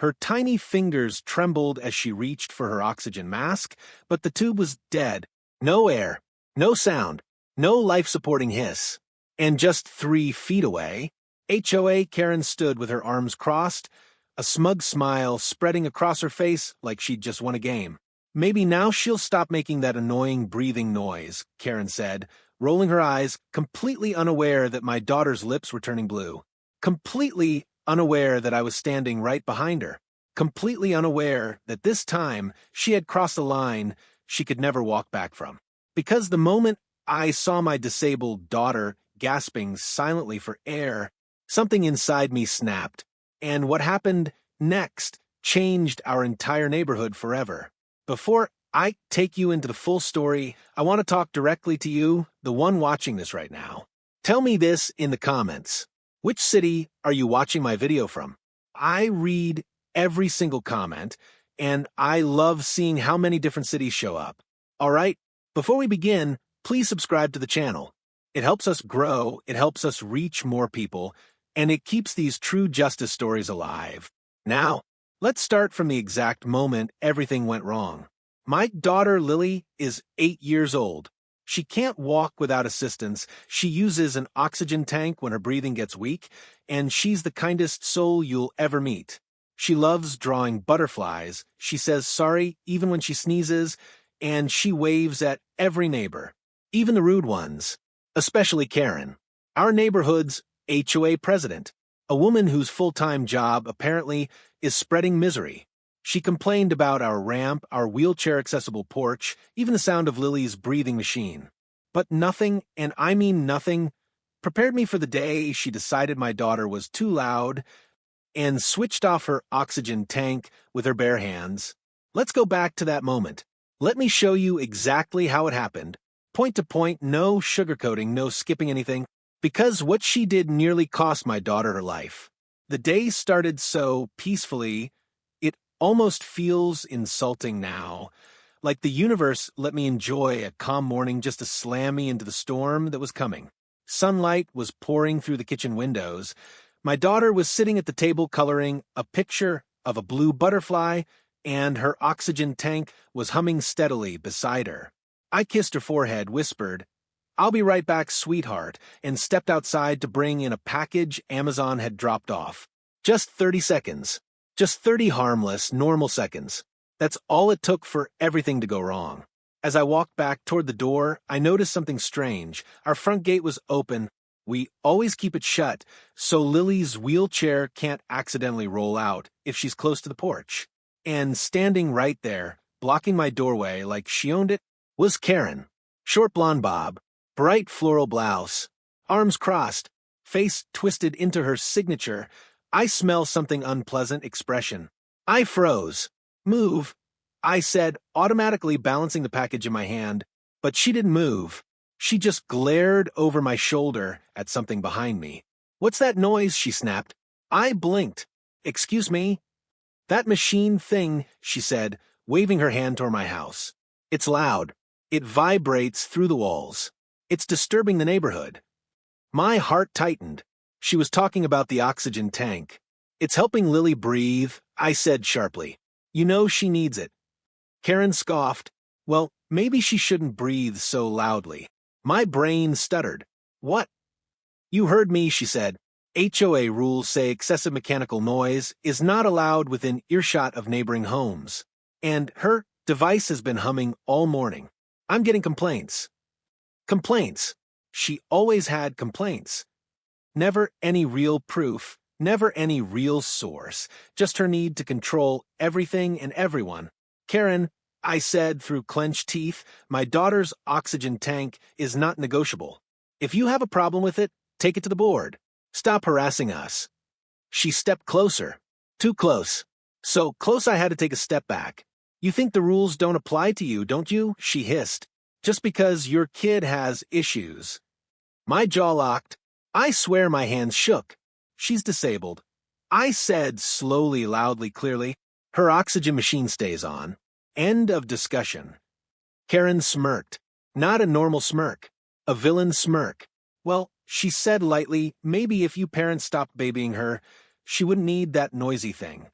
Her tiny fingers trembled as she reached for her oxygen mask, but the tube was dead. No air, no sound, no life-supporting hiss. And just 3 feet away, HOA Karen stood with her arms crossed, a smug smile spreading across her face like she'd just won a game. "Maybe now she'll stop making that annoying breathing noise," Karen said, rolling her eyes, completely unaware that my daughter's lips were turning blue. Completely unaware that I was standing right behind her. Completely unaware that this time she had crossed a line she could never walk back from. Because the moment I saw my disabled daughter gasping silently for air, something inside me snapped, and what happened next changed our entire neighborhood forever. Before I take you into the full story, I want to talk directly to you, the one watching this right now. Tell me this in the comments. Which city are you watching my video from? I read every single comment, and I love seeing how many different cities show up. All right, before we begin, please subscribe to the channel. It helps us grow, it helps us reach more people, and it keeps these true justice stories alive. Now, let's start from the exact moment everything went wrong. My daughter Lily is 8 years old. She can't walk without assistance, she uses an oxygen tank when her breathing gets weak, and she's the kindest soul you'll ever meet. She loves drawing butterflies, she says sorry even when she sneezes, and she waves at every neighbor, even the rude ones, especially Karen, our neighborhood's HOA president, a woman whose full-time job, apparently, is spreading misery. She complained about our ramp, our wheelchair-accessible porch, even the sound of Lily's breathing machine. But nothing, and I mean nothing, prepared me for the day she decided my daughter was too loud and switched off her oxygen tank with her bare hands. Let's go back to that moment. Let me show you exactly how it happened. Point to point, no sugarcoating, no skipping anything, because what she did nearly cost my daughter her life. The day started so peacefully, it almost feels insulting now. Like the universe let me enjoy a calm morning just to slam me into the storm that was coming. Sunlight was pouring through the kitchen windows. My daughter was sitting at the table coloring a picture of a blue butterfly, and her oxygen tank was humming steadily beside her. I kissed her forehead, whispered, "I'll be right back, sweetheart," and stepped outside to bring in a package Amazon had dropped off. Just 30 seconds. Just 30 harmless, normal seconds. That's all it took for everything to go wrong. As I walked back toward the door, I noticed something strange. Our front gate was open. We always keep it shut, so Lily's wheelchair can't accidentally roll out if she's close to the porch. And standing right there, blocking my doorway like she owned it, was Karen. Short blonde bob, bright floral blouse, arms crossed, face twisted into her signature, "I smell something unpleasant" expression. I froze. "Move," I said, automatically balancing the package in my hand, but she didn't move. She just glared over my shoulder at something behind me. "What's that noise?" she snapped. I blinked. "Excuse me?" "That machine thing," she said, waving her hand toward my house. "It's loud. It vibrates through the walls. It's disturbing the neighborhood." My heart tightened. She was talking about the oxygen tank. "It's helping Lily breathe," I said sharply. "You know she needs it." Karen scoffed. "Well, maybe she shouldn't breathe so loudly." My brain stuttered. "What?" "You heard me," she said. "HOA rules say excessive mechanical noise is not allowed within earshot of neighboring homes. And her device has been humming all morning. I'm getting complaints." Complaints. She always had complaints. Never any real proof, never any real source, just her need to control everything and everyone. "Karen," I said through clenched teeth, "my daughter's oxygen tank is not negotiable. If you have a problem with it, take it to the board. Stop harassing us." She stepped closer. Too close. So close I had to take a step back. "You think the rules don't apply to you, don't you?" she hissed. "Just because your kid has issues." My jaw locked. I swear my hands shook. "She's disabled," I said slowly, loudly, clearly. "Her oxygen machine stays on. End of discussion." Karen smirked. Not a normal smirk. A villain smirk. "Well," she said lightly, "maybe if you parents stopped babying her, she wouldn't need that noisy thing."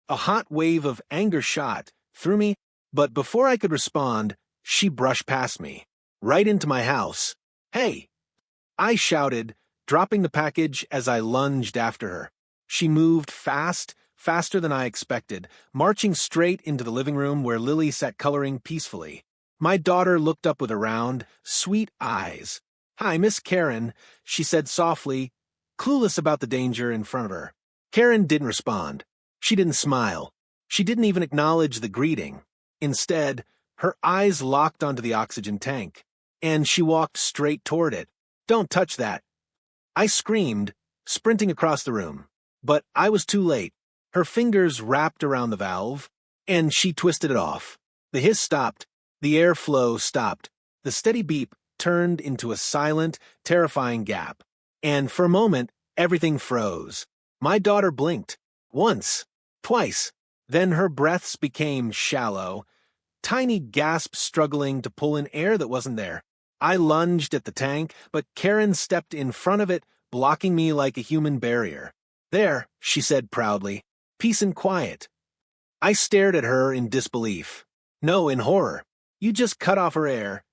A hot wave of anger shot through me, but before I could respond, she brushed past me, right into my house. "Hey!" I shouted, dropping the package as I lunged after her. She moved fast, faster than I expected, marching straight into the living room where Lily sat coloring peacefully. My daughter looked up with round, sweet eyes. "Hi, Miss Karen," she said softly, clueless about the danger in front of her. Karen didn't respond. She didn't smile. She didn't even acknowledge the greeting. Instead, her eyes locked onto the oxygen tank, and she walked straight toward it. "Don't touch that!" I screamed, sprinting across the room. But I was too late. Her fingers wrapped around the valve, and she twisted it off. The hiss stopped. The airflow stopped. The steady beep turned into a silent, terrifying gap. And for a moment, everything froze. My daughter blinked. Once. Twice. Then her breaths became shallow, tiny gasps struggling to pull in air that wasn't there. I lunged at the tank, but Karen stepped in front of it, blocking me like a human barrier. "There," she said proudly. "Peace and quiet." I stared at her in disbelief. No, in horror. "You just cut off her air."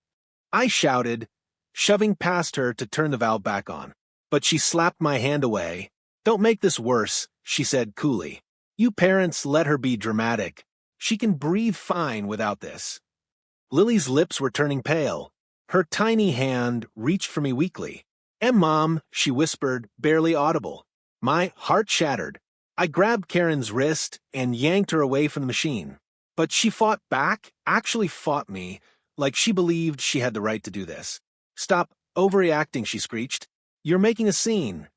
I shouted, shoving past her to turn the valve back on. But she slapped my hand away. "Don't make this worse," she said coolly. "You parents let her be dramatic. She can breathe fine without this." Lily's lips were turning pale. Her tiny hand reached for me weakly. Mom," she whispered, barely audible. My heart shattered. I grabbed Karen's wrist and yanked her away from the machine. But she fought back, actually fought me, like she believed she had the right to do this. "Stop overreacting," she screeched. "You're making a scene."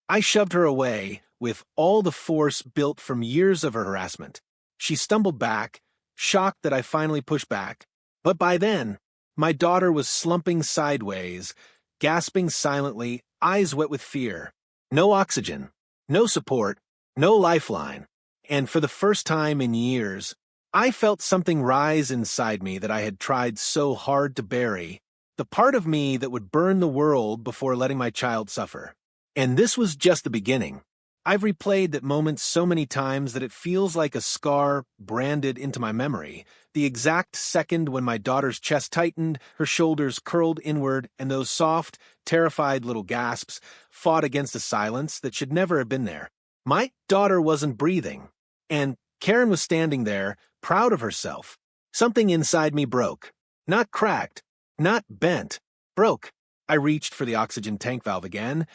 I shoved her away, with all the force built from years of her harassment. She stumbled back, shocked that I finally pushed back. But by then, my daughter was slumping sideways, gasping silently, eyes wet with fear. No oxygen, no support, no lifeline. And for the first time in years, I felt something rise inside me that I had tried so hard to bury, the part of me that would burn the world before letting my child suffer. And this was just the beginning. I've replayed that moment so many times that it feels like a scar branded into my memory, the exact second when my daughter's chest tightened, her shoulders curled inward, and those soft, terrified little gasps fought against a silence that should never have been there. My daughter wasn't breathing, and Karen was standing there, proud of herself. Something inside me broke. Not cracked, not bent, broke. I reached for the oxygen tank valve again,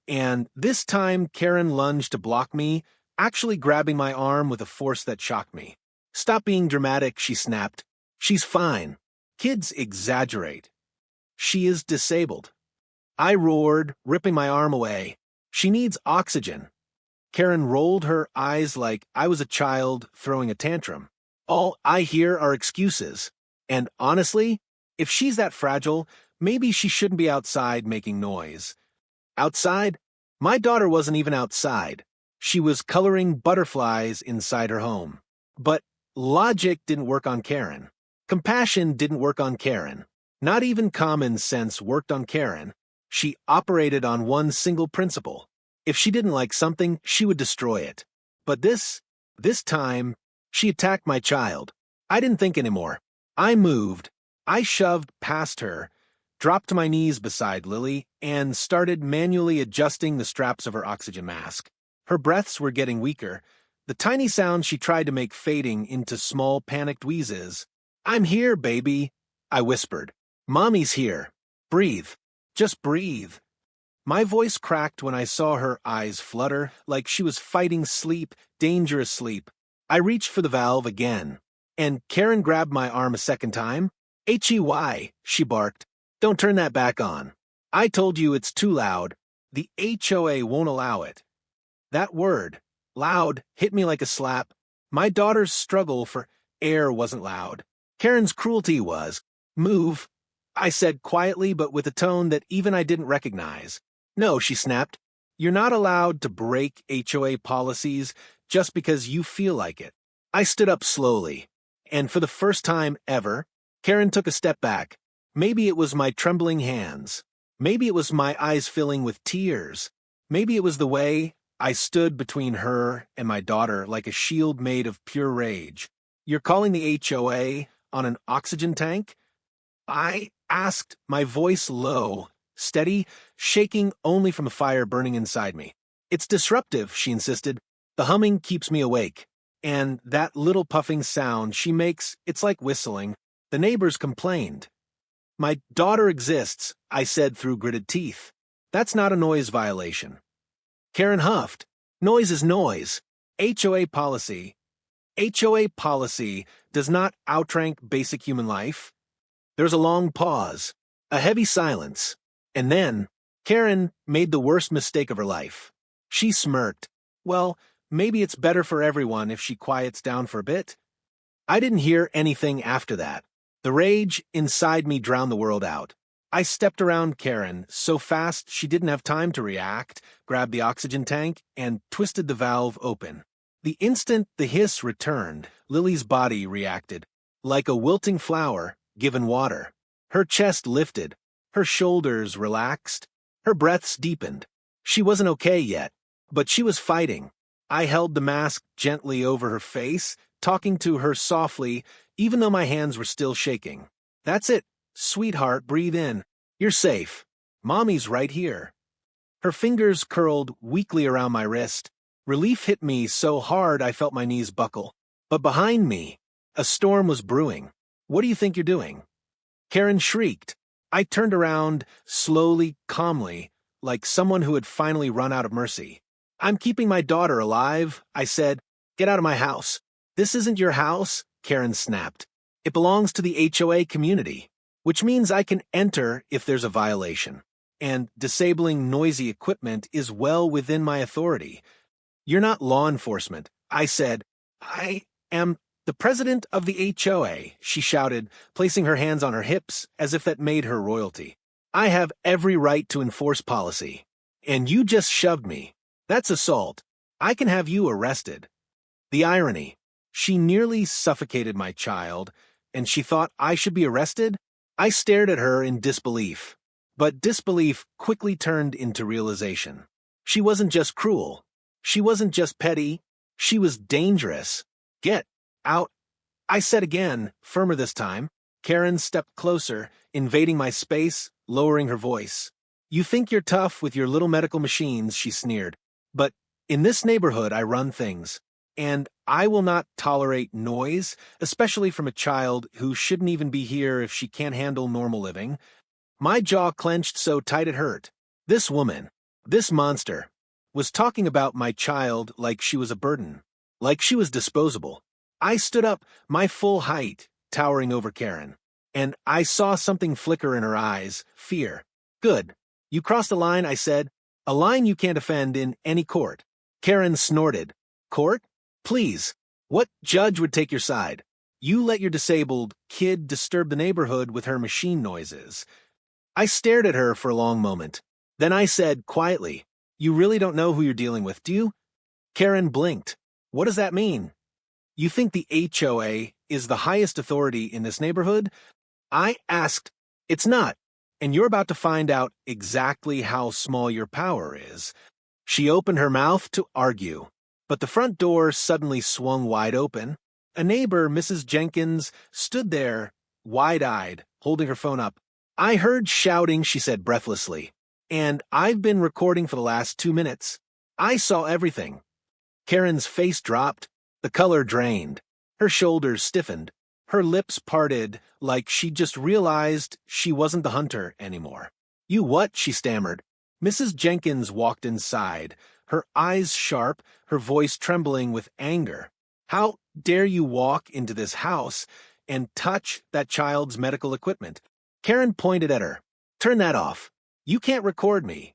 and this time Karen lunged to block me, actually grabbing my arm with a force that shocked me. "Stop being dramatic," she snapped. "She's fine. Kids exaggerate. She is disabled." I roared, ripping my arm away. "She needs oxygen." Karen rolled her eyes like I was a child throwing a tantrum. "All I hear are excuses. And honestly, if she's that fragile, maybe she shouldn't be outside making noise." Outside? My daughter wasn't even outside. She was coloring butterflies inside her home. But logic didn't work on Karen. Compassion didn't work on Karen. Not even common sense worked on Karen. She operated on one single principle. If she didn't like something, she would destroy it. But this time, she attacked my child. I didn't think anymore. I moved. I shoved past her, dropped to my knees beside Lily, and started manually adjusting the straps of her oxygen mask. Her breaths were getting weaker, the tiny sounds she tried to make fading into small, panicked wheezes. "I'm here, baby," I whispered. "Mommy's here. Breathe. Just breathe." My voice cracked when I saw her eyes flutter, like she was fighting sleep, dangerous sleep. I reached for the valve again, and Karen grabbed my arm a second time. "HEY," she barked. "Don't turn that back on. I told you it's too loud. The HOA won't allow it." That word, loud, hit me like a slap. My daughter's struggle for air wasn't loud. Karen's cruelty was. "Move," I said quietly but with a tone that even I didn't recognize. "No," she snapped. "You're not allowed to break HOA policies just because you feel like it." I stood up slowly, and for the first time ever, Karen took a step back. Maybe it was my trembling hands. Maybe it was my eyes filling with tears. Maybe it was the way I stood between her and my daughter like a shield made of pure rage. "You're calling the HOA on an oxygen tank?" I asked, my voice low, steady, shaking only from the fire burning inside me. "It's disruptive," she insisted. "The humming keeps me awake. And that little puffing sound she makes, it's like whistling. The neighbors complained." "My daughter exists," I said through gritted teeth. "That's not a noise violation." Karen huffed. "Noise is noise. HOA policy. HOA policy does not outrank basic human life." There was a long pause, a heavy silence, and then Karen made the worst mistake of her life. She smirked. "Well, maybe it's better for everyone if she quiets down for a bit." I didn't hear anything after that. The rage inside me drowned the world out. I stepped around Karen so fast she didn't have time to react, grabbed the oxygen tank, and twisted the valve open. The instant the hiss returned, Lily's body reacted. Like a wilting flower, given water. Her chest lifted, her shoulders relaxed, her breaths deepened. She wasn't okay yet, but she was fighting. I held the mask gently over her face, talking to her softly, even though my hands were still shaking. "That's it, sweetheart, breathe in. You're safe. Mommy's right here." Her fingers curled weakly around my wrist. Relief hit me so hard I felt my knees buckle. But behind me, a storm was brewing. "What do you think you're doing?" Karen shrieked. I turned around, slowly, calmly, like someone who had finally run out of mercy. "I'm keeping my daughter alive," I said. "Get out of my house." "This isn't your house," Karen snapped. "It belongs to the HOA community, which means I can enter if there's a violation. And disabling noisy equipment is well within my authority." "You're not law enforcement," I said. "I am the president of the HOA," she shouted, placing her hands on her hips as if that made her royalty. "I have every right to enforce policy. And you just shoved me. That's assault. I can have you arrested." The irony. She nearly suffocated my child, and she thought I should be arrested? I stared at her in disbelief. But disbelief quickly turned into realization. She wasn't just cruel. She wasn't just petty. She was dangerous. "Get out," I said again, firmer this time. Karen stepped closer, invading my space, lowering her voice. "You think you're tough with your little medical machines," she sneered. "But in this neighborhood I run things. And I will not tolerate noise, especially from a child who shouldn't even be here if she can't handle normal living." My jaw clenched so tight it hurt. This woman, this monster, was talking about my child like she was a burden, like she was disposable. I stood up, my full height, towering over Karen, and I saw something flicker in her eyes, fear. "Good. You crossed a line," I said. "A line you can't offend in any court." Karen snorted. "Court? Please. What judge would take your side? You let your disabled kid disturb the neighborhood with her machine noises." I stared at her for a long moment. Then I said quietly, "You really don't know who you're dealing with, do you?" Karen blinked. "What does that mean?" "You think the HOA is the highest authority in this neighborhood?" I asked. "It's not, and you're about to find out exactly how small your power is." She opened her mouth to argue, but the front door suddenly swung wide open. A neighbor, Mrs. Jenkins, stood there, wide-eyed, holding her phone up. "I heard shouting," she said breathlessly, "and I've been recording for the last 2 minutes. I saw everything." Karen's face dropped. The color drained. Her shoulders stiffened. Her lips parted like she just realized she wasn't the hunter anymore. "You what?" she stammered. Mrs. Jenkins walked inside, her eyes sharp, her voice trembling with anger. "How dare you walk into this house and touch that child's medical equipment?" Karen pointed at her. "Turn that off. You can't record me."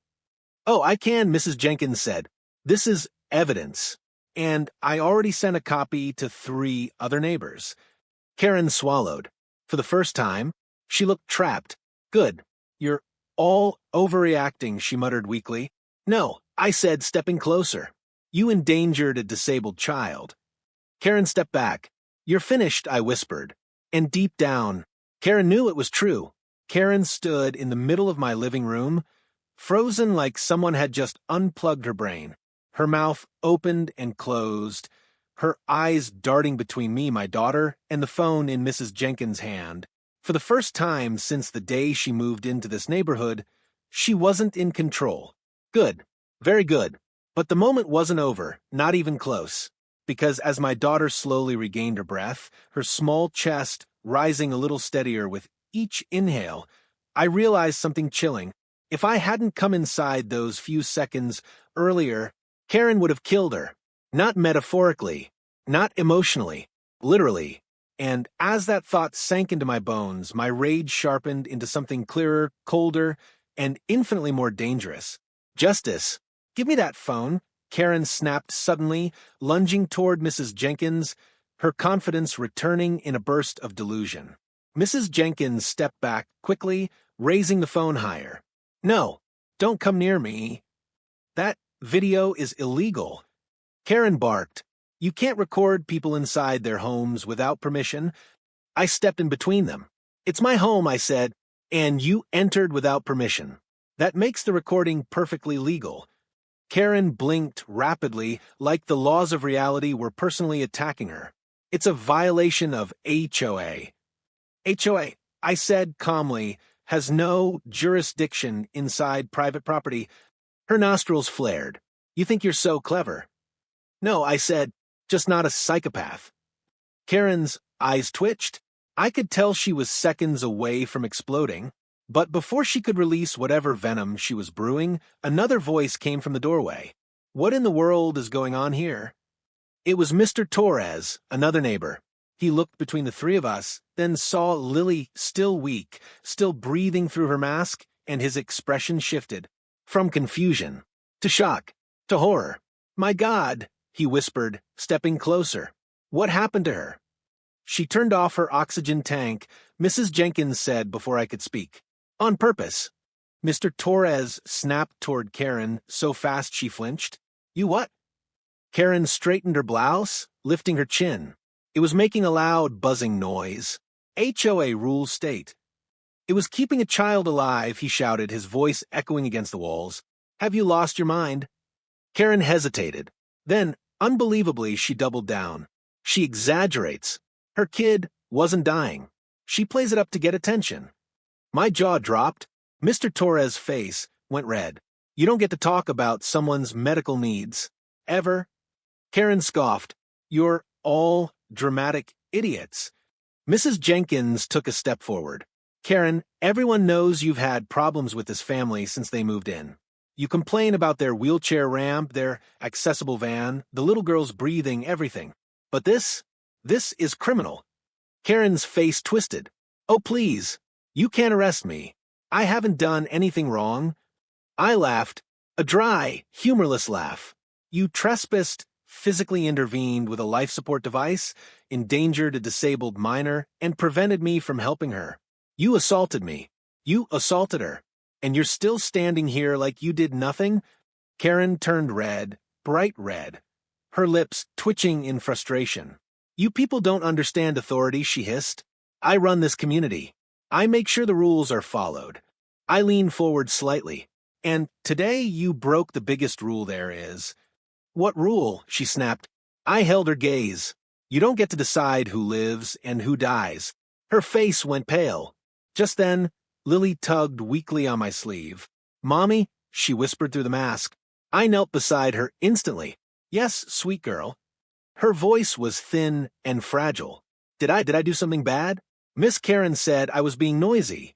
"Oh, I can," Mrs. Jenkins said. "This is evidence. And I already sent a copy to 3 other neighbors." Karen swallowed. For the first time, she looked trapped. "Good. You're all overreacting," she muttered weakly. "No," I said, stepping closer. "You endangered a disabled child." Karen stepped back. "You're finished," I whispered. And deep down, Karen knew it was true. Karen stood in the middle of my living room, frozen like someone had just unplugged her brain. Her mouth opened and closed, her eyes darting between me, my daughter, and the phone in Mrs. Jenkins' hand. For the first time since the day she moved into this neighborhood, she wasn't in control. Good. Very good. But the moment wasn't over, not even close. Because as my daughter slowly regained her breath, her small chest rising a little steadier with each inhale, I realized something chilling. If I hadn't come inside those few seconds earlier, Karen would have killed her. Not metaphorically, not emotionally, literally. And as that thought sank into my bones, my rage sharpened into something clearer, colder, and infinitely more dangerous. Justice. Give me that phone, Karen snapped suddenly, lunging toward Mrs. Jenkins, her confidence returning in a burst of delusion. Mrs. Jenkins stepped back quickly, raising the phone higher. No, don't come near me. That video is illegal. Karen barked. You can't record people inside their homes without permission. I stepped in between them. It's my home, I said, and you entered without permission. That makes the recording perfectly legal. Karen blinked rapidly, like the laws of reality were personally attacking her. It's a violation of HOA. HOA, I said calmly, has no jurisdiction inside private property. Her nostrils flared. You think you're so clever. No, I said, just not a psychopath. Karen's eyes twitched. I could tell she was seconds away from exploding. But before she could release whatever venom she was brewing, another voice came from the doorway. What in the world is going on here? It was Mr. Torres, another neighbor. He looked between the three of us, then saw Lily still weak, still breathing through her mask, and his expression shifted. From confusion, to shock, to horror. My God, he whispered, stepping closer. What happened to her? She turned off her oxygen tank, Mrs. Jenkins said before I could speak. On purpose. Mr. Torres snapped toward Karen so fast she flinched. You what? Karen straightened her blouse, lifting her chin. It was making a loud, buzzing noise. HOA rules state. It was keeping a child alive, he shouted, his voice echoing against the walls. Have you lost your mind? Karen hesitated. Then, unbelievably, she doubled down. She exaggerates. Her kid wasn't dying. She plays it up to get attention. My jaw dropped. Mr. Torres' face went red. You don't get to talk about someone's medical needs. Ever. Karen scoffed. You're all dramatic idiots. Mrs. Jenkins took a step forward. Karen, everyone knows you've had problems with this family since they moved in. You complain about their wheelchair ramp, their accessible van, the little girl's breathing, everything. But this is criminal. Karen's face twisted. Oh, please. You can't arrest me. I haven't done anything wrong. I laughed, a dry, humorless laugh. You trespassed, physically intervened with a life support device, endangered a disabled minor, and prevented me from helping her. You assaulted me. You assaulted her. And you're still standing here like you did nothing? Karen turned red, bright red, her lips twitching in frustration. You people don't understand authority, she hissed. I run this community. I make sure the rules are followed. I leaned forward slightly. And today you broke the biggest rule there is. What rule? She snapped. I held her gaze. You don't get to decide who lives and who dies. Her face went pale. Just then, Lily tugged weakly on my sleeve. Mommy, she whispered through the mask. I knelt beside her instantly. Yes, sweet girl. Her voice was thin and fragile. Did I do something bad? Miss Karen said I was being noisy.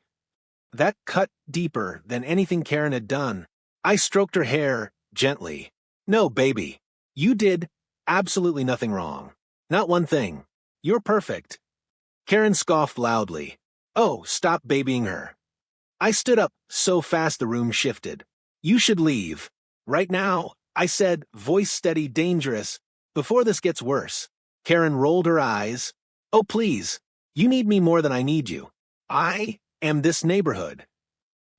That cut deeper than anything Karen had done. I stroked her hair gently. No, baby. You did absolutely nothing wrong. Not one thing. You're perfect. Karen scoffed loudly. Oh, stop babying her. I stood up so fast the room shifted. You should leave. Right now, I said, voice steady, dangerous, before this gets worse. Karen rolled her eyes. Oh, please. You need me more than I need you. I am this neighborhood.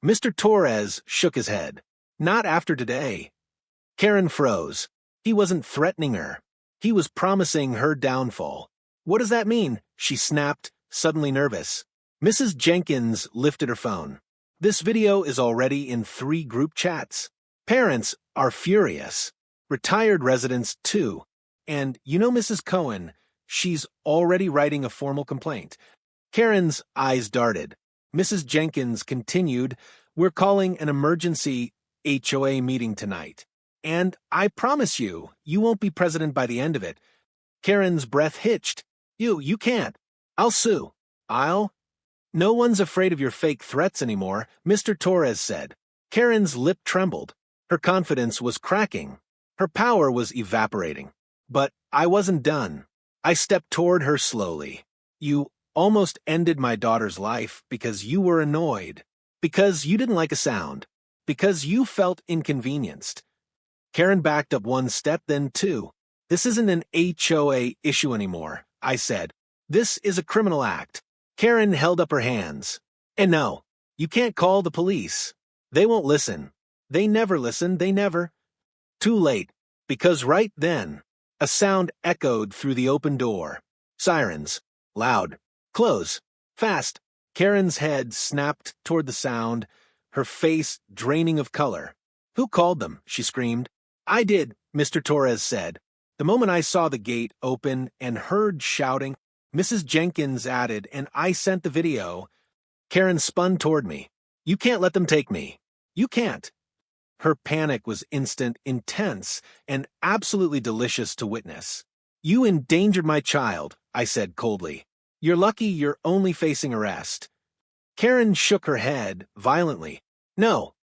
Mr. Torres shook his head. Not after today. Karen froze. He wasn't threatening her. He was promising her downfall. What does that mean? She snapped, suddenly nervous. Mrs. Jenkins lifted her phone. This video is already in 3 group chats. Parents are furious. Retired residents, too. And you know Mrs. Cohen, she's already writing a formal complaint. Karen's eyes darted. Mrs. Jenkins continued, "We're calling an emergency HOA meeting tonight. And I promise you, you won't be president by the end of it." Karen's breath hitched. You can't. I'll sue. No one's afraid of your fake threats anymore," Mr. Torres said. Karen's lip trembled. Her confidence was cracking. Her power was evaporating. But I wasn't done. I stepped toward her slowly. "You almost ended my daughter's life because you were annoyed. Because you didn't like a sound. Because you felt inconvenienced." Karen backed up one step, then two. "This isn't an HOA issue anymore," I said. "This is a criminal act." Karen held up her hands. "And no, you can't call the police. They won't listen. They never listen, they never." Too late, because right then, a sound echoed through the open door. Sirens. Loud. Close. Fast. Karen's head snapped toward the sound, her face draining of color. "Who called them?" she screamed. "I did," Mr. Torres said. The moment I saw the gate open and heard shouting, Mrs. Jenkins added, "And I sent the video." Karen spun toward me. "You can't let them take me. You can't." Her panic was instant, intense, and absolutely delicious to witness. "You endangered my child," I said coldly. "You're lucky you're only facing arrest." Karen shook her head violently. No.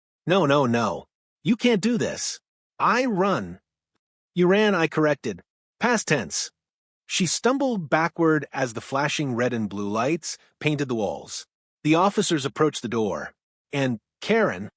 You can't do this. I run." "You ran," I corrected. Past tense. She stumbled backward as the flashing red and blue lights painted the walls. The officers approached the door. And Karen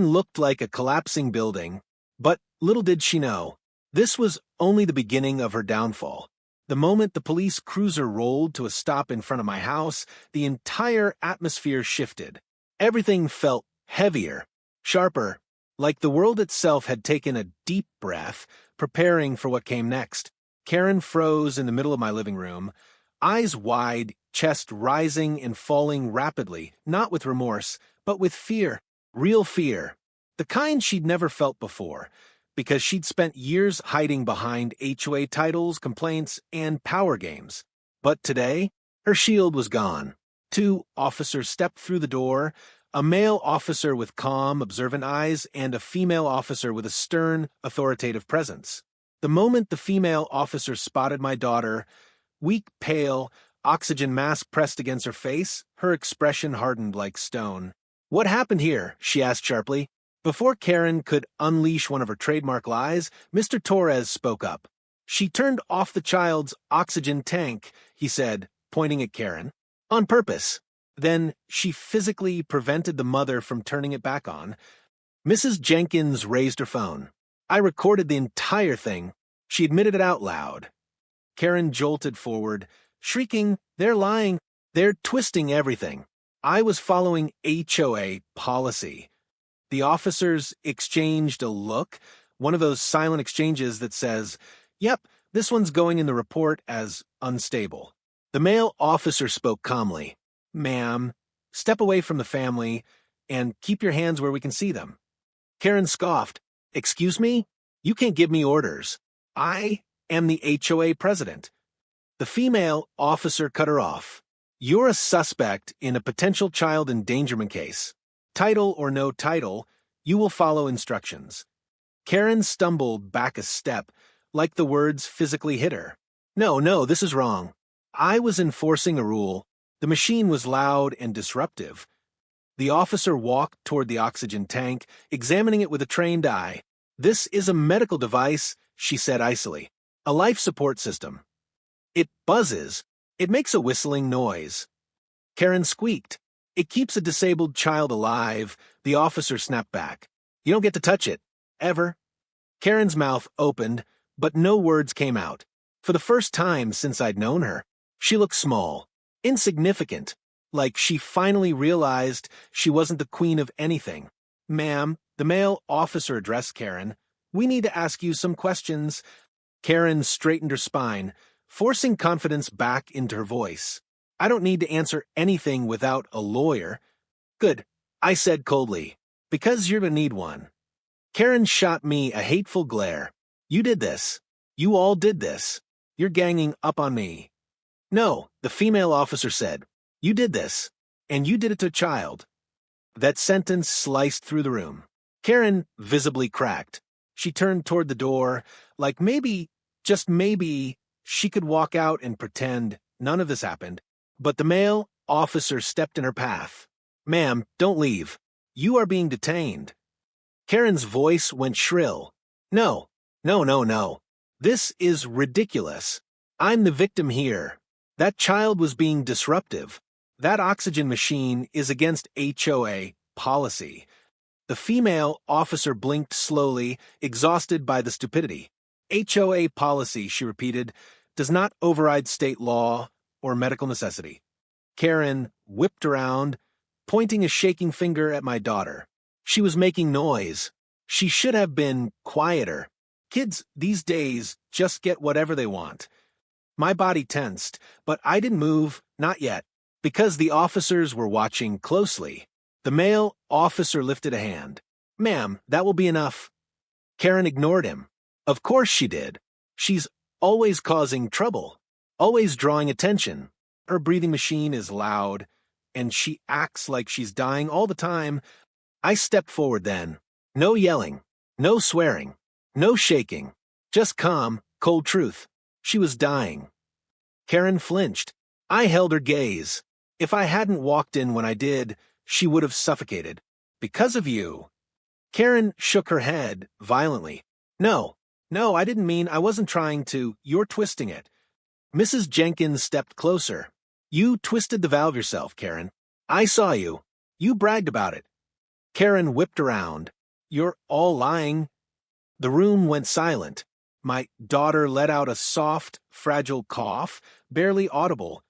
looked like a collapsing building. But little did she know, this was only the beginning of her downfall. The moment the police cruiser rolled to a stop in front of my house, the entire atmosphere shifted. Everything felt heavier, sharper, like the world itself had taken a deep breath, preparing for what came next. Karen froze in the middle of my living room, eyes wide, chest rising and falling rapidly, not with remorse, but with fear, real fear, the kind she'd never felt before, because she'd spent years hiding behind HOA titles, complaints, and power games. But today, her shield was gone. 2 officers stepped through the door, a male officer with calm, observant eyes, and a female officer with a stern, authoritative presence. The moment the female officer spotted my daughter, weak, pale, oxygen mask pressed against her face, her expression hardened like stone. "What happened here?" she asked sharply. Before Karen could unleash one of her trademark lies, Mr. Torres spoke up. "She turned off the child's oxygen tank," he said, pointing at Karen. "On purpose. Then she physically prevented the mother from turning it back on." Mrs. Jenkins raised her phone. "I recorded the entire thing." She admitted it out loud. Karen jolted forward, shrieking, "They're lying. They're twisting everything. I was following HOA policy." The officers exchanged a look, one of those silent exchanges that says, "Yep, this one's going in the report as unstable." The male officer spoke calmly. "Ma'am, step away from the family and keep your hands where we can see them." Karen scoffed. "Excuse me? You can't give me orders. I am the HOA president." The female officer cut her off. "You're a suspect in a potential child endangerment case. Title or no title, you will follow instructions." Karen stumbled back a step, like the words physically hit her. No, this is wrong. I was enforcing a rule. The machine was loud and disruptive." The officer walked toward the oxygen tank, examining it with a trained eye. "This is a medical device," she said icily. "A life support system. It buzzes. It makes a whistling noise." Karen squeaked. "It keeps a disabled child alive." The officer snapped back. "You don't get to touch it. Ever." Karen's mouth opened, but no words came out. For the first time since I'd known her, she looked small, insignificant, like she finally realized she wasn't the queen of anything. "Ma'am," the male officer addressed Karen, "we need to ask you some questions." Karen straightened her spine, forcing confidence back into her voice. "I don't need to answer anything without a lawyer." "Good," I said coldly, "because you're gonna need one." Karen shot me a hateful glare. You did this. You all did this. You're ganging up on me. No, the female officer said. You did this. And you did it to a child. That sentence sliced through the room. Karen visibly cracked. She turned toward the door, like maybe, just maybe, she could walk out and pretend none of this happened. But the male officer stepped in her path. Ma'am, don't leave. You are being detained. Karen's voice went shrill. No, no, no, no. This is ridiculous. I'm the victim here. That child was being disruptive. That oxygen machine is against HOA policy. The female officer blinked slowly, exhausted by the stupidity. HOA policy, she repeated, does not override state law or medical necessity. Karen whipped around, pointing a shaking finger at my daughter. She was making noise. She should have been quieter. Kids these days just get whatever they want. My body tensed, but I didn't move, not yet, because the officers were watching closely. The male officer lifted a hand. Ma'am, that will be enough. Karen ignored him. Of course she did. She's always causing trouble, always drawing attention. Her breathing machine is loud, and she acts like she's dying all the time. I stepped forward then. No yelling, no swearing, no shaking, just calm, cold truth. She was dying. Karen flinched. I held her gaze. If I hadn't walked in when I did, she would have suffocated. Because of you. Karen shook her head violently. No, I didn't mean, I wasn't trying to. You're twisting it. Mrs. Jenkins stepped closer. You twisted the valve yourself, Karen. I saw you. You bragged about it. Karen whipped around. You're all lying. The room went silent. My daughter let out a soft, fragile cough, barely audible,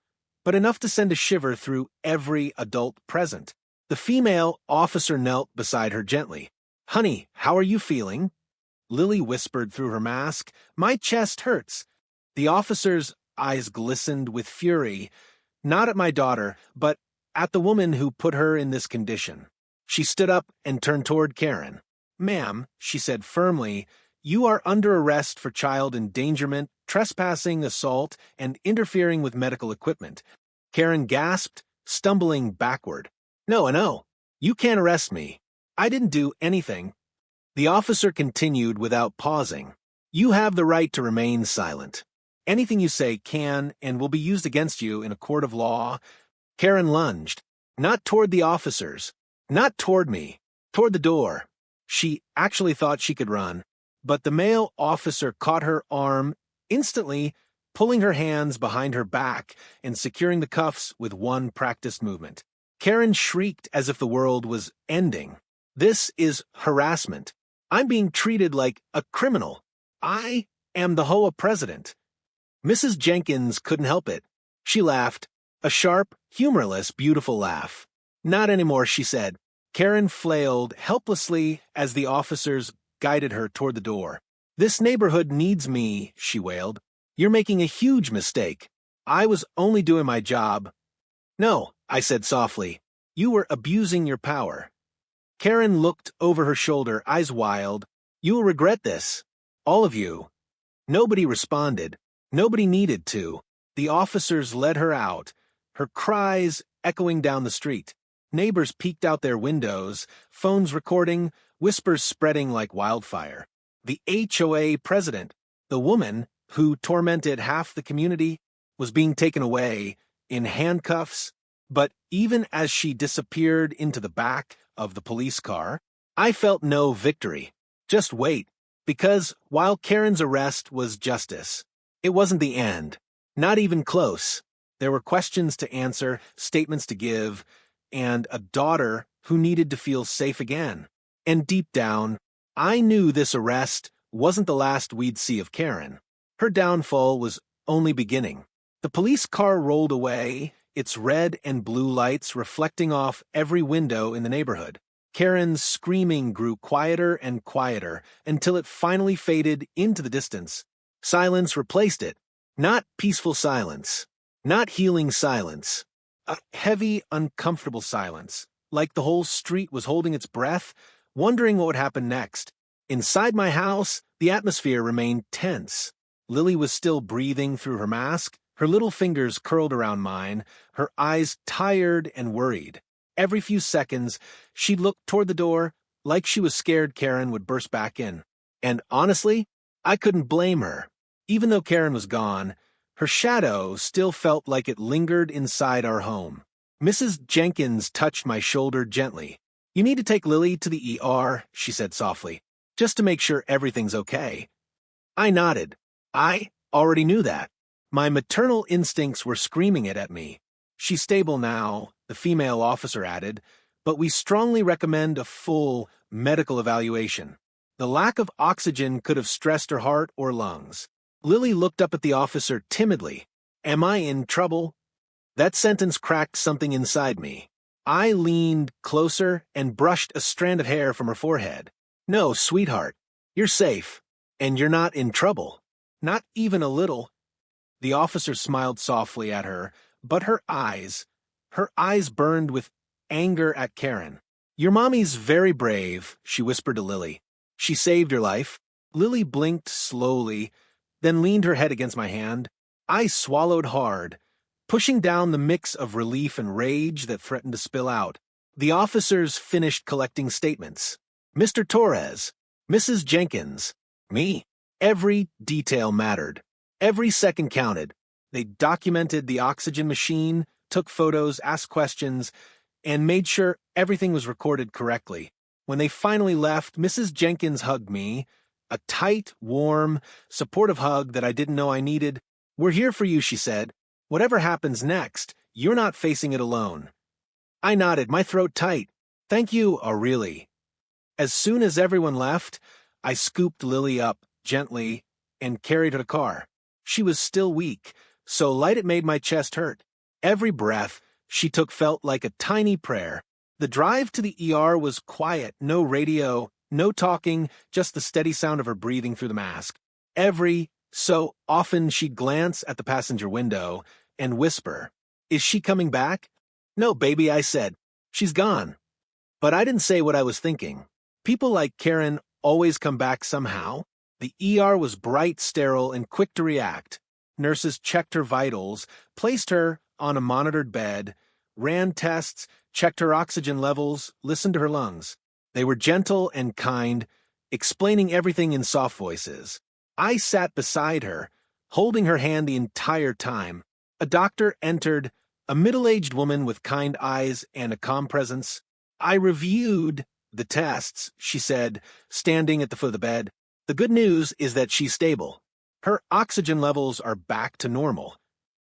but enough to send a shiver through every adult present. The female officer knelt beside her gently. Honey, how are you feeling? Lily whispered through her mask. My chest hurts. The officer's eyes glistened with fury, not at my daughter, but at the woman who put her in this condition. She stood up and turned toward Karen. Ma'am, she said firmly, you are under arrest for child endangerment, trespassing, assault, and interfering with medical equipment. Karen gasped, stumbling backward. No, you can't arrest me. I didn't do anything. The officer continued without pausing. You have the right to remain silent. Anything you say can and will be used against you in a court of law. Karen lunged, not toward the officers, not toward me, toward the door. She actually thought she could run, but the male officer caught her arm instantly, pulling her hands behind her back and securing the cuffs with one practiced movement. Karen shrieked as if the world was ending. This is harassment. I'm being treated like a criminal. I am the HOA president. Mrs. Jenkins couldn't help it. She laughed, a sharp, humorless, beautiful laugh. Not anymore, she said. Karen flailed helplessly as the officers guided her toward the door. This neighborhood needs me, she wailed. You're making a huge mistake. I was only doing my job. No, I said softly. You were abusing your power. Karen looked over her shoulder, eyes wild. You will regret this. All of you. Nobody responded. Nobody needed to. The officers led her out, her cries echoing down the street. Neighbors peeked out their windows, phones recording, whispers spreading like wildfire. The HOA president, the woman who tormented half the community, was being taken away in handcuffs. But even as she disappeared into the back of the police car, I felt no victory. Just wait, because while Karen's arrest was justice, it wasn't the end. Not even close. There were questions to answer, statements to give, and a daughter who needed to feel safe again. And deep down, I knew this arrest wasn't the last we'd see of Karen. Her downfall was only beginning. The police car rolled away, its red and blue lights reflecting off every window in the neighborhood. Karen's screaming grew quieter and quieter until it finally faded into the distance. Silence replaced it. Not peaceful silence. Not healing silence. A heavy, uncomfortable silence, like the whole street was holding its breath, wondering what would happen next. Inside my house, The atmosphere remained tense. Lily was still breathing through her mask, her little fingers curled around mine, her eyes tired and worried. Every few seconds, she'd look toward the door, like she was scared Karen would burst back in. And honestly, I couldn't blame her. Even though Karen was gone, her shadow still felt like it lingered inside our home. Mrs. Jenkins touched my shoulder gently. "You need to take Lily to the ER," she said softly, "just to make sure everything's okay." I nodded. I already knew that. My maternal instincts were screaming it at me. "She's stable now," the female officer added, "but we strongly recommend a full medical evaluation. The lack of oxygen could have stressed her heart or lungs." Lily looked up at the officer timidly. "Am I in trouble?" That sentence cracked something inside me. I leaned closer and brushed a strand of hair from her forehead. "No, sweetheart, you're safe, and you're not in trouble. Not even a little." The officer smiled softly at her, but her eyes burned with anger at Karen. "Your mommy's very brave," she whispered to Lily. "She saved your life." Lily blinked slowly, then leaned her head against my hand. I swallowed hard, pushing down the mix of relief and rage that threatened to spill out. The officers finished collecting statements. "Mr. Torres, Mrs. Jenkins, me." Every detail mattered. Every second counted. They documented the oxygen machine, took photos, asked questions, and made sure everything was recorded correctly. When they finally left, Mrs. Jenkins hugged me, a tight, warm, supportive hug that I didn't know I needed. "We're here for you," she said. "Whatever happens next, you're not facing it alone." I nodded, my throat tight. "Thank you, really." As soon as everyone left, I scooped Lily up gently and carried her to the car. She was still weak, so light it made my chest hurt. Every breath she took felt like a tiny prayer. The drive to the ER was quiet, no radio, no talking, just the steady sound of her breathing through the mask. Every so often she'd glance at the passenger window and whisper, "Is she coming back?" "No, baby," I said. "She's gone." But I didn't say what I was thinking. People like Karen always come back somehow. The ER was bright, sterile, and quick to react. Nurses checked her vitals, placed her on a monitored bed, ran tests, checked her oxygen levels, listened to her lungs. They were gentle and kind, explaining everything in soft voices. I sat beside her, holding her hand the entire time. A doctor entered, a middle-aged woman with kind eyes and a calm presence. "I reviewed the tests," she said, standing at the foot of the bed. "The good news is that she's stable. Her oxygen levels are back to normal."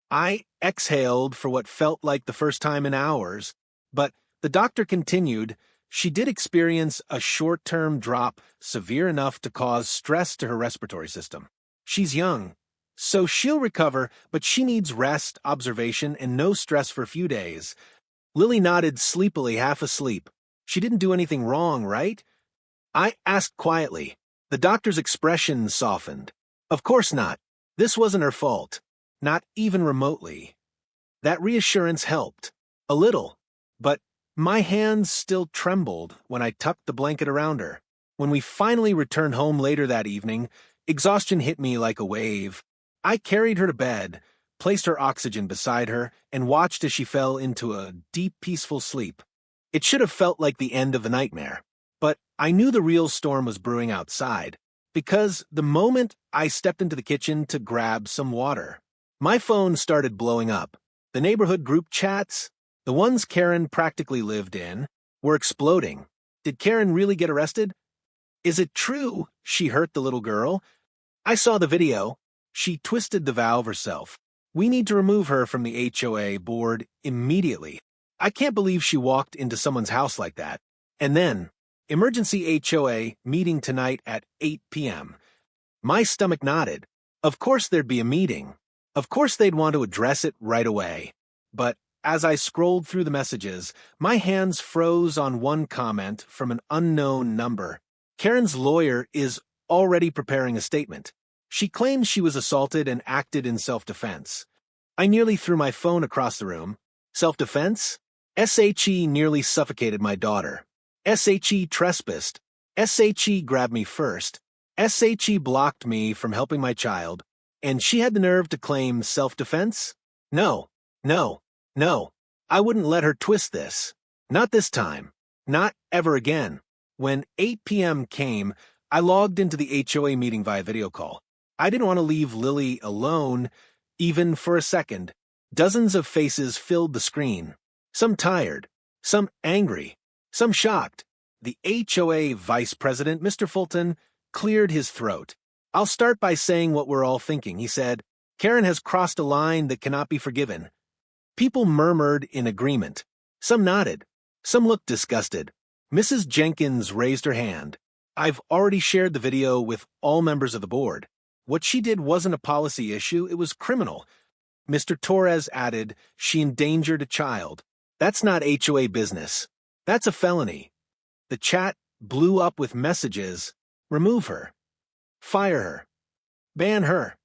I exhaled for what felt like the first time in hours, but the doctor continued. "She did experience a short-term drop severe enough to cause stress to her respiratory system. She's young, so she'll recover, but she needs rest, observation, and no stress for a few days." Lily nodded sleepily, half asleep. "She didn't do anything wrong, right?" I asked quietly. The doctor's expression softened. "Of course not. This wasn't her fault. Not even remotely." That reassurance helped. A little. But my hands still trembled when I tucked the blanket around her. When we finally returned home later that evening, exhaustion hit me like a wave. I carried her to bed, placed her oxygen beside her, and watched as she fell into a deep, peaceful sleep. It should have felt like the end of the nightmare. But I knew the real storm was brewing outside, because the moment I stepped into the kitchen to grab some water, my phone started blowing up. The neighborhood group chats, the ones Karen practically lived in, were exploding. Did Karen really get arrested? Is it true she hurt the little girl? I saw the video. She twisted the valve herself. We need to remove her from the HOA board immediately. I can't believe she walked into someone's house like that. And then, emergency HOA meeting tonight at 8 p.m. My stomach nodded. Of course there'd be a meeting. Of course they'd want to address it right away. But as I scrolled through the messages, my hands froze on one comment from an unknown number. Karen's lawyer is already preparing a statement. She claims she was assaulted and acted in self-defense. I nearly threw my phone across the room. Self-defense? SHE nearly suffocated my daughter. SHE trespassed. SHE grabbed me first. SHE blocked me from helping my child, and she had the nerve to claim self-defense? No, no, no. I wouldn't let her twist this. Not this time. Not ever again. When 8 p.m. came, I logged into the HOA meeting via video call. I didn't want to leave Lily alone, even for a second. Dozens of faces filled the screen. Some tired, some angry, some shocked. The HOA vice president, Mr. Fulton, cleared his throat. I'll start by saying what we're all thinking, he said. Karen has crossed a line that cannot be forgiven. People murmured in agreement. Some nodded. Some looked disgusted. Mrs. Jenkins raised her hand. I've already shared the video with all members of the board. What she did wasn't a policy issue, it was criminal. Mr. Torres added, she endangered a child. That's not HOA business. That's a felony. The chat blew up with messages. Remove her. Fire her. Ban her.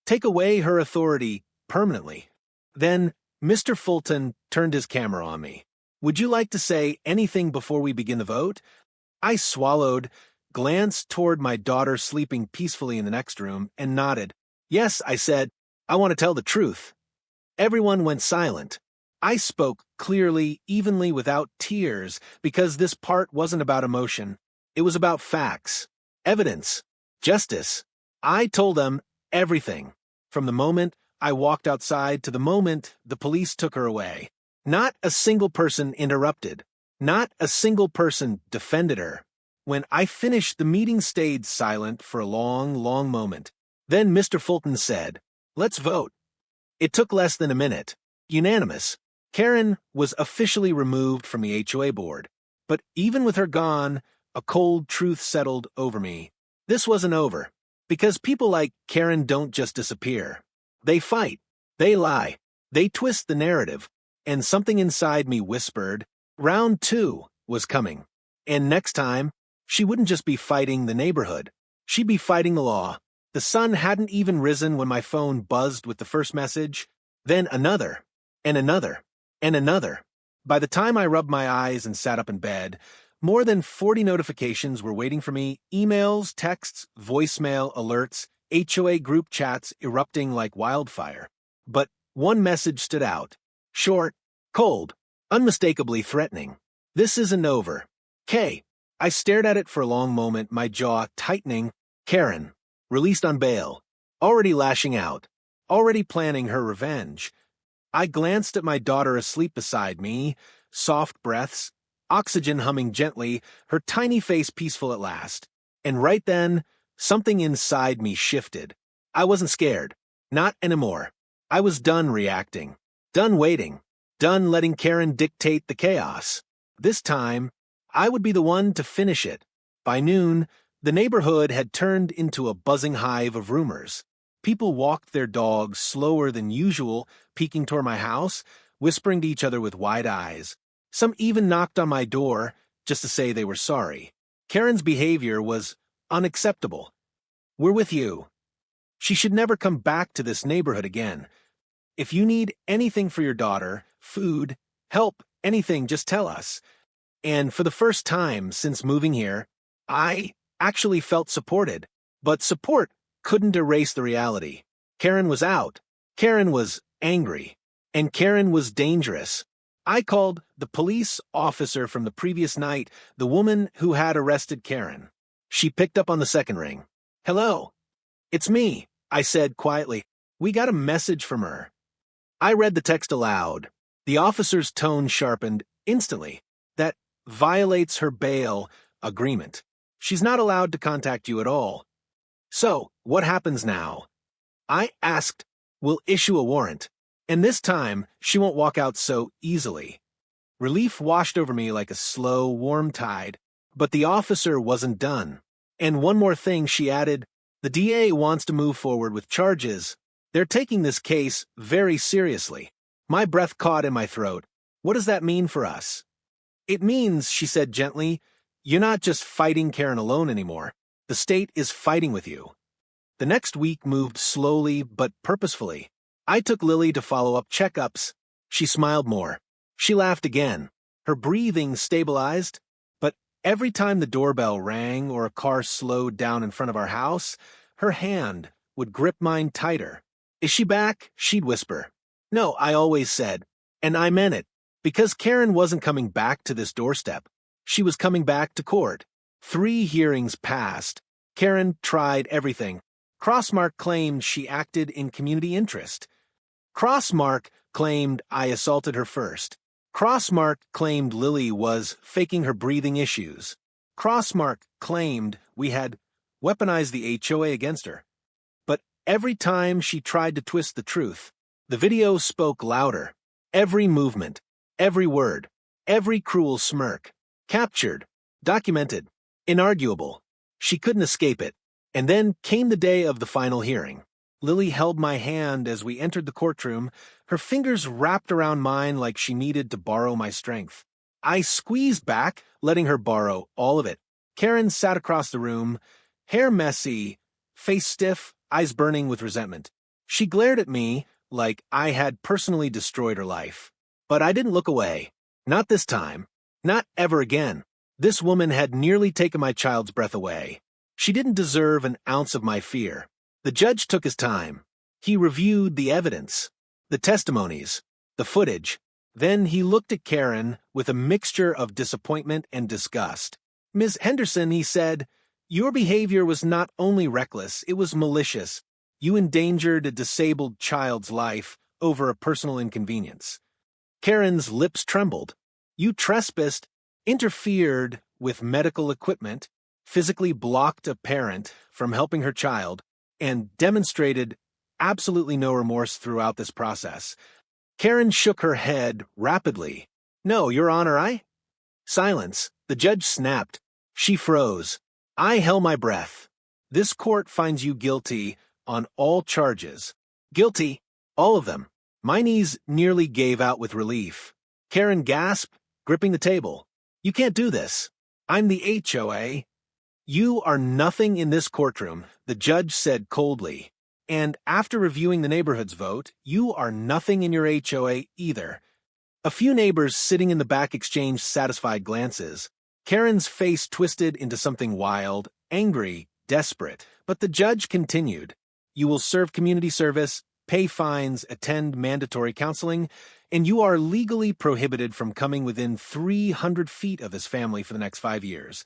Take away her authority permanently. Then Mr. Fulton turned his camera on me. Would you like to say anything before we begin the vote? I swallowed, glanced toward my daughter sleeping peacefully in the next room, and nodded. Yes, I said, I want to tell the truth. Everyone went silent. I spoke clearly, evenly, without tears, because this part wasn't about emotion. It was about facts, evidence, justice. I told them everything, from the moment I walked outside to the moment the police took her away. Not a single person interrupted. Not a single person defended her. When I finished, the meeting stayed silent for a long, long moment. Then Mr. Fulton said, let's vote. It took less than a minute. Unanimous. Karen was officially removed from the HOA board. But even with her gone, a cold truth settled over me. This wasn't over. Because people like Karen don't just disappear. They fight. They lie. They twist the narrative. And something inside me whispered, round 2 was coming. And next time, she wouldn't just be fighting the neighborhood. She'd be fighting the law. The sun hadn't even risen when my phone buzzed with the first message. Then another, and another, and another. By the time I rubbed my eyes and sat up in bed, more than 40 notifications were waiting for me, emails, texts, voicemail, alerts, HOA group chats erupting like wildfire. But one message stood out. Short, cold, unmistakably threatening. This isn't over. K. I stared at it for a long moment, my jaw tightening. Karen, released on bail, already lashing out, already planning her revenge. I glanced at my daughter asleep beside me, soft breaths, oxygen humming gently, her tiny face peaceful at last. And right then, something inside me shifted. I wasn't scared. Not anymore. I was done reacting. Done waiting. Done letting Karen dictate the chaos. This time, I would be the one to finish it. By noon, the neighborhood had turned into a buzzing hive of rumors. People walked their dogs slower than usual, peeking toward my house, whispering to each other with wide eyes. Some even knocked on my door just to say they were sorry. Karen's behavior was unacceptable. We're with you. She should never come back to this neighborhood again. If you need anything for your daughter, food, help, anything, just tell us. And for the first time since moving here, I actually felt supported. But support couldn't erase the reality. Karen was out. Karen was angry. And Karen was dangerous. I called the police officer from the previous night, the woman who had arrested Karen. She picked up on the second ring. Hello. It's me, I said quietly. We got a message from her. I read the text aloud. The officer's tone sharpened instantly. That violates her bail agreement. She's not allowed to contact you at all. So, what happens now? I asked, we'll issue a warrant. And this time, she won't walk out so easily. Relief washed over me like a slow, warm tide. But the officer wasn't done. And one more thing, she added, the DA wants to move forward with charges. They're taking this case very seriously. My breath caught in my throat. What does that mean for us? It means, she said gently, you're not just fighting Karen alone anymore. The state is fighting with you. The next week moved slowly but purposefully. I took Lily to follow-up checkups. She smiled more. She laughed again. Her breathing stabilized. But Every time the doorbell rang or a car slowed down in front of our house, her hand would grip mine tighter. "Is she back?" she'd whisper. "No," I always said, and I meant it, because Karen wasn't coming back to this doorstep. She was coming back to court. 3 hearings passed. Karen tried everything. Crossmark claimed she acted in community interest. Crossmark claimed I assaulted her first. Crossmark claimed Lily was faking her breathing issues. Crossmark claimed we had weaponized the HOA against her. But every time she tried to twist the truth, the video spoke louder. Every movement, every word, every cruel smirk. Captured, documented, inarguable. She couldn't escape it. And then came the day of the final hearing. Lily held my hand as we entered the courtroom, her fingers wrapped around mine like she needed to borrow my strength. I squeezed back, letting her borrow all of it. Karen sat across the room, hair messy, face stiff, eyes burning with resentment. She glared at me like I had personally destroyed her life. But I didn't look away. Not this time. Not ever again. This woman had nearly taken my child's breath away. She didn't deserve an ounce of my fear. The judge took his time. He reviewed the evidence, the testimonies, the footage. Then he looked at Karen with a mixture of disappointment and disgust. "Ms. Henderson," he said, "your behavior was not only reckless, it was malicious. You endangered a disabled child's life over a personal inconvenience." Karen's lips trembled. "You trespassed, interfered with medical equipment, physically blocked a parent from helping her child, and demonstrated absolutely no remorse throughout this process." Karen shook her head rapidly. "No, Your Honor, I—" Silence. The judge snapped. She froze. I held my breath. "This court finds you guilty on all charges." "Guilty. All of them." My knees nearly gave out with relief. Karen gasped, gripping the table. "You can't do this. I'm the HOA. "You are nothing in this courtroom," the judge said coldly. "And after reviewing the neighborhood's vote, you are nothing in your HOA either." A few neighbors sitting in the back exchanged satisfied glances. Karen's face twisted into something wild, angry, desperate. But the judge continued. "You will serve community service, pay fines, attend mandatory counseling, and you are legally prohibited from coming within 300 feet of this family for the next 5 years.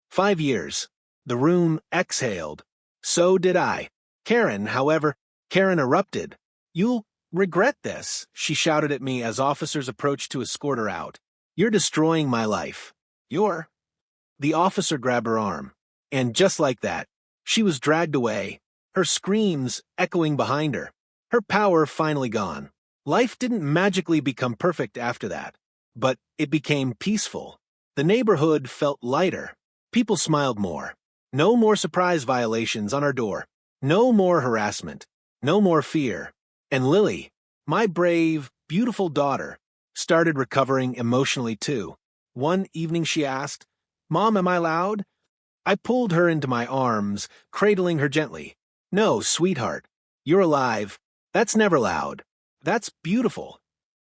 5 years. The room exhaled. So did I. Karen erupted. "You'll regret this," she shouted at me as officers approached to escort her out. "You're destroying my life." The officer grabbed her arm. And just like that, she was dragged away, her screams echoing behind her. Her power finally gone. Life didn't magically become perfect after that, but it became peaceful. The neighborhood felt lighter. People smiled more. No more surprise violations on our door. No more harassment. No more fear. And Lily, my brave, beautiful daughter, started recovering emotionally too. One evening she asked, "Mom, am I loud?" I pulled her into my arms, cradling her gently. "No, sweetheart. You're alive. That's never loud. That's beautiful."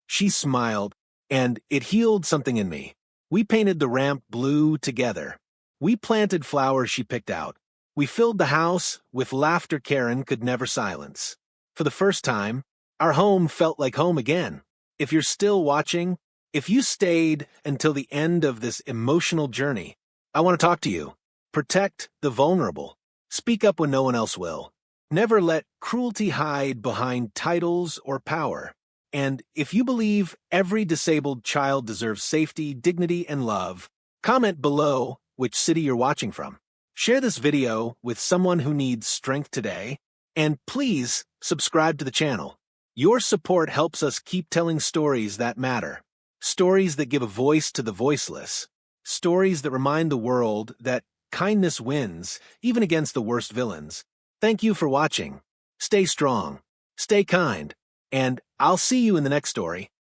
She smiled, and it healed something in me. We painted the ramp blue together. We planted flowers she picked out. We filled the house with laughter Karen could never silence. For the first time, our home felt like home again. If you're still watching, if you stayed until the end of this emotional journey, I want to talk to you. Protect the vulnerable. Speak up when no one else will. Never let cruelty hide behind titles or power. And if you believe every disabled child deserves safety, dignity, and love, comment below which city you're watching from. Share this video with someone who needs strength today, and please subscribe to the channel. Your support helps us keep telling stories that matter. Stories that give a voice to the voiceless. Stories that remind the world that kindness wins, even against the worst villains. Thank you for watching. Stay strong. Stay kind. And I'll see you in the next story.